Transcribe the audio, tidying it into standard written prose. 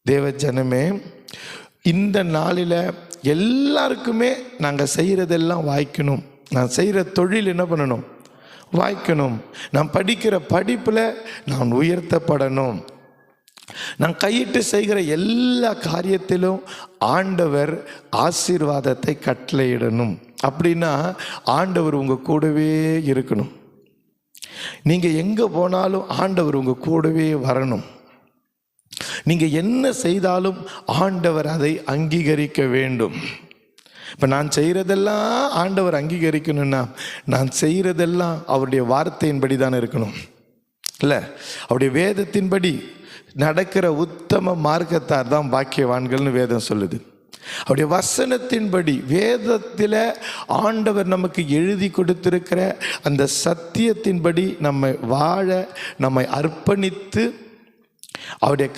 தேவ ஜனமே, இந்த நாளில் எல்லாருக்குமே நாங்கள் செய்கிறதெல்லாம் வாய்க்கணும். நான் செய்கிற தொழில் என்ன பண்ணணும்? வாய்க்கணும். நான் படிக்கிற படிப்பில் நான் உயர்த்தப்படணும். நான் கையிட்டு செய்கிற எல்லா காரியத்திலும் ஆண்டவர் ஆசீர்வாதத்தை கட்டளையிடணும். அப்படின்னா ஆண்டவர் உங்கள் கூடவே இருக்கணும். நீங்கள் எங்கே போனாலும் ஆண்டவர் உங்கள் கூடவே வரணும். நீங்கள் என்ன செய்தாலும் ஆண்டவர் அதை அங்கீகரிக்க வேண்டும். இப்போ நான் செய்கிறதெல்லாம் ஆண்டவர் அங்கீகரிக்கணும்னா நான் செய்கிறதெல்லாம் அவருடைய வார்த்தையின்படி தானே இருக்கணும், இல்லை? அவருடைய வேதத்தின்படி நடக்கிற உத்தம மார்க்கத்தார் தான் பாக்கியவான்கள்னு வேதம் சொல்லுது. அவருடைய வசனத்தின்படி, வேதத்தில் ஆண்டவர் நமக்கு எழுதி கொடுத்திருக்கிற அந்த சத்தியத்தின்படி நம்மை வாழ, நம்மை அர்ப்பணித்து அவருடைய